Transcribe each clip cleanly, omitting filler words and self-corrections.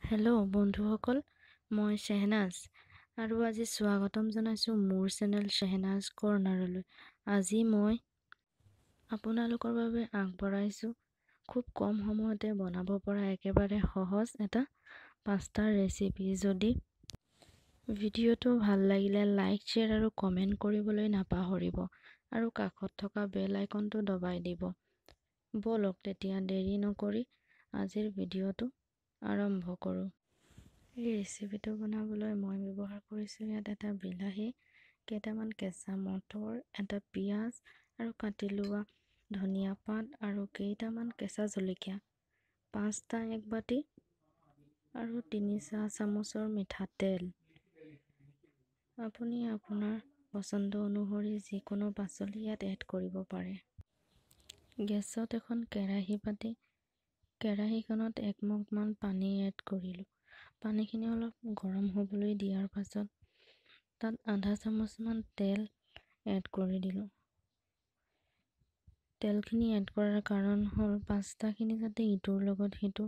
Hello' বন্ধুসকল, মই শ্বেহনাজ আৰু আজি স্বাগতম জনাইছোঁ মোৰ চেনেল শ্বেহনাজ কৰ্ণাৰলৈ। আজি মই আপোনালোকৰ বাবে আগবঢ়াইছোঁ খুব কম সময়তে বনাব পৰা একেবাৰে সহজ এটা পাস্তাৰ ৰেচিপি। যদি ভিডিঅ'টো ভাল লাগিলে লাইক, শ্বেয়াৰ আৰু কমেণ্ট কৰিবলৈ নাপাহৰিব আৰু কাষত থকা বেল আইকনটো দবাই দিব। ব'লক তেতিয়া দেৰি নকৰি আজিৰ ভিডিঅ'টো আৰম্ভ কৰোঁ। এই ৰেচিপিটো বনাবলৈ মই ব্যৱহাৰ কৰিছোঁ ইয়াত এটা বিলাহী, কেইটামান কেঁচা মটৰ, এটা পিঁয়াজ আৰু কাটি লোৱা ধনিয়া পাত আৰু কেইটামান কেঁচা জলকীয়া, 5টা এক বাটি আৰু 3 চাহ চামুচৰ মিঠাতেল। আপুনি আপোনাৰ পচন্দ অনুসৰি যিকোনো পাচলি ইয়াত এড কৰিব পাৰে। গেছত এখন কেৰাহী পাতি কেৰাহীখনত 1 মগমান পানী এড কৰিলোঁ। পানীখিনি অলপ গৰম হ'বলৈ দিয়াৰ পাছত তাত আধা চামুচমান তেল এড কৰি দিলোঁ। তেলখিনি এড কৰাৰ কাৰণ হ'ল পাস্তাখিনি যাতে ইটোৰ লগত সিটো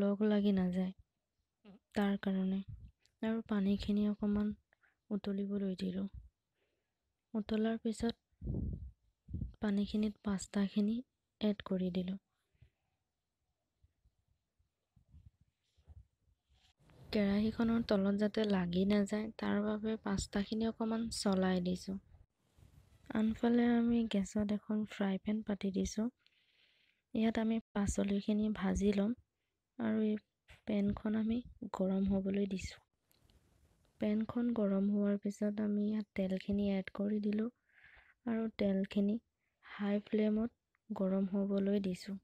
লগ লাগি নাযায়, তাৰ কাৰণে। আৰু পানীখিনি অকণমান উতলিবলৈ দিলোঁ। উতলাৰ পিছত পানীখিনিত পাস্তাখিনি এড কৰি দিলোঁ। কেৰাহীখনৰ তলত যাতে লাগি নাযায় তাৰ বাবে পাস্তাখিনি অকণমান চলাই দিছোঁ। আনফালে আমি গেছত এখন ফ্ৰাই পেন পাতি দিছোঁ। ইয়াত আমি পাচলিখিনি ভাজি ল'ম আৰু এই পেনখন আমি গৰম হ'বলৈ দিছোঁ। পেনখন গৰম হোৱাৰ পিছত আমি ইয়াত তেলখিনি এড কৰি দিলোঁ আৰু তেলখিনি হাই ফ্লেমত গৰম হ'বলৈ দিছোঁ।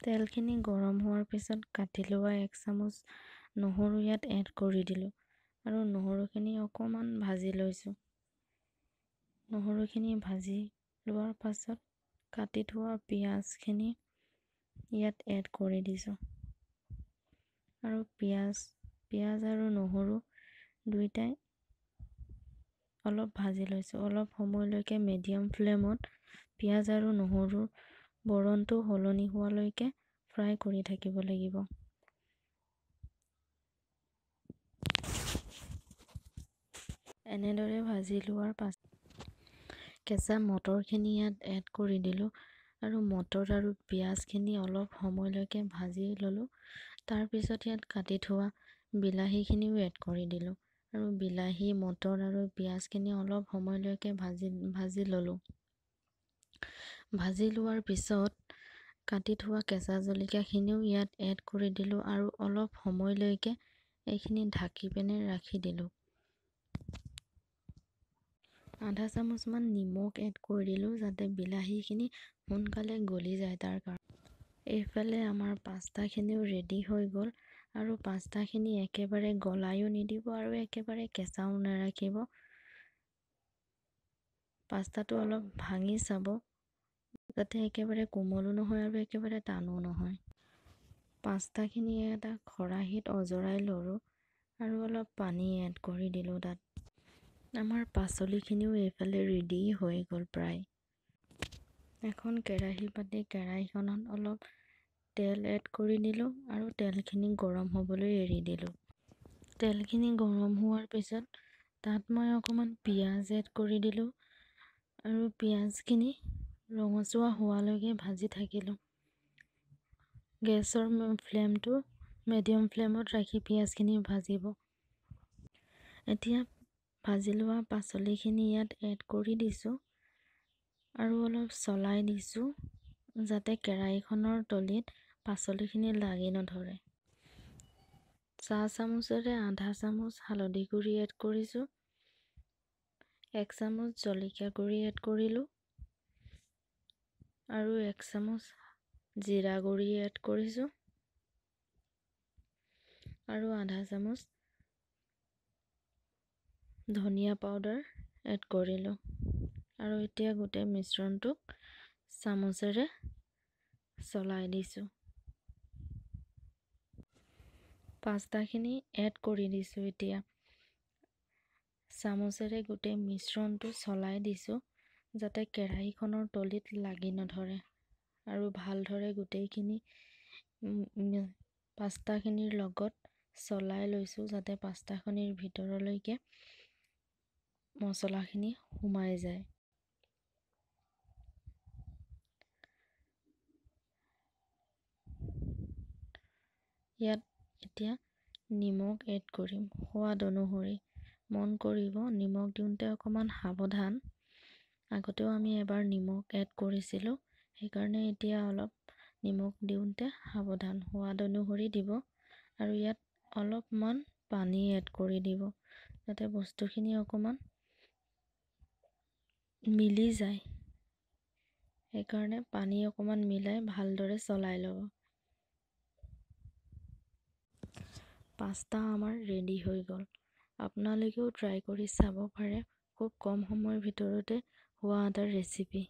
তেলখিনি গৰম হোৱাৰ পিছত কাটি লোৱা 1 চামুচ নহৰু ইয়াত এড কৰি দিলোঁ আৰু নহৰুখিনি অকণমান ভাজি লৈছোঁ। নহৰুখিনি ভাজি লোৱাৰ পাছত কাটি থোৱা পিঁয়াজখিনি ইয়াত এড কৰি দিছোঁ আৰু পিঁয়াজ আৰু নহৰু দুইটাই অলপ ভাজি লৈছোঁ। অলপ সময়লৈকে মিডিয়াম ফ্লেমত পিঁয়াজ আৰু নহৰুৰ বৰণটো সলনি হোৱালৈকে ফ্ৰাই কৰি থাকিব লাগিব। এনেদৰে ভাজি লোৱাৰ পাছত কেঁচা মটৰখিনি ইয়াত এড কৰি দিলোঁ আৰু মটৰ আৰু পিঁয়াজখিনি অলপ সময়লৈকে ভাজি ল'লোঁ। তাৰপিছত ইয়াত কাটি থোৱা বিলাহীখিনিও এড কৰি দিলোঁ আৰু বিলাহী, মটৰ আৰু পিঁয়াজখিনি অলপ সময়লৈকে ভাজি ল'লোঁ। ভাজি লোৱাৰ পিছত কাটি থোৱা কেঁচা জলকীয়াখিনিও ইয়াত এড কৰি দিলোঁ আৰু অলপ সময়লৈকে এইখিনি ঢাকি পিনে ৰাখি দিলোঁ। আধা চামুচমান নিমখ এড কৰি দিলোঁ যাতে বিলাহীখিনি সোনকালে গলি যায় তাৰ কাৰণে। এইফালে আমাৰ পাস্তাখিনিও ৰেডি হৈ গ'ল আৰু পাস্তাখিনি একেবাৰে গলায়ো নিদিব আৰু একেবাৰে কেঁচাও নাৰাখিব। পাস্তাটো অলপ ভাঙি চাব যাতে একেবাৰে কোমলো নহয় আৰু একেবাৰে টানো নহয়। পাস্তাখিনি এটা খৰাহীত অজৰাই ল'লোঁ আৰু অলপ পানী এড কৰি দিলোঁ তাত। আমাৰ পাচলিখিনিও এইফালে ৰেডি হৈ গ'ল প্ৰায়। এখন কেৰাহী পাতি কেৰাহীখনত অলপ তেল এড কৰি দিলোঁ আৰু তেলখিনি গৰম হ'বলৈ এৰি দিলোঁ। তেলখিনি গৰম হোৱাৰ পিছত তাত মই অকণমান পিঁয়াজ এড কৰি দিলোঁ আৰু পিঁয়াজখিনি ৰঙচুৱা হোৱালৈকে ভাজি থাকিলোঁ। গেছৰ ফ্লেমটো মিডিয়াম ফ্লেমত ৰাখি পিঁয়াজখিনি ভাজিব। এতিয়া ভাজি লোৱা পাচলিখিনি ইয়াত এড কৰি দিছোঁ আৰু অলপ চলাই দিছোঁ যাতে কেৰাহীখনৰ তলিত পাচলিখিনি লাগি নধৰে। চাহ চামুচেৰে আধা চামুচ হালধি গুড়ি এড কৰিছোঁ, 1 চামুচ জলকীয়া গুড়ি এড কৰিলোঁ আৰু 1 চামুচ জিৰা গুড়ি এড কৰিছোঁ আৰু আধা চামুচ ধনিয়া পাউডাৰ এড কৰিলোঁ আৰু এতিয়া গোটেই মিশ্ৰণটোক চামুচেৰে চলাই দিছোঁ। পাস্তাখিনি এড কৰি দিছোঁ। এতিয়া চামুচেৰে গোটেই মিশ্ৰণটো চলাই দিছোঁ যাতে কেৰাহীখনৰ তলিত লাগি নধৰে আৰু ভালদৰে গোটেইখিনি পাস্তাখিনিৰ লগত চলাই লৈছোঁ যাতে পাস্তাখিনিৰ ভিতৰলৈকে মচলাখিনি সোমাই যায়। ইয়াত এতিয়া নিমখ এড কৰিম সোৱাদ অনুসৰি। মন কৰিব নিমখ দিওঁতে অকণমান সাৱধান। আগতেও আমি এবাৰ নিমখ এড কৰিছিলোঁ, সেইকাৰণে এতিয়া অলপ নিমখ দিওঁতে সাৱধান, সোৱাদ অনুসৰি দিব। আৰু ইয়াত অলপমান পানী এড কৰি দিব যাতে বস্তুখিনি অকণমান মিলি যায়। সেইকাৰণে পানী অকণমান মিলাই ভালদৰে চলাই ল'ব। পাস্তা আমাৰ ৰেডি হৈ গ'ল। আপোনালোকেও ট্ৰাই কৰি চাব পাৰে। খুব কম সময়ৰ ভিতৰতে হোৱা এটা ৰেচিপি।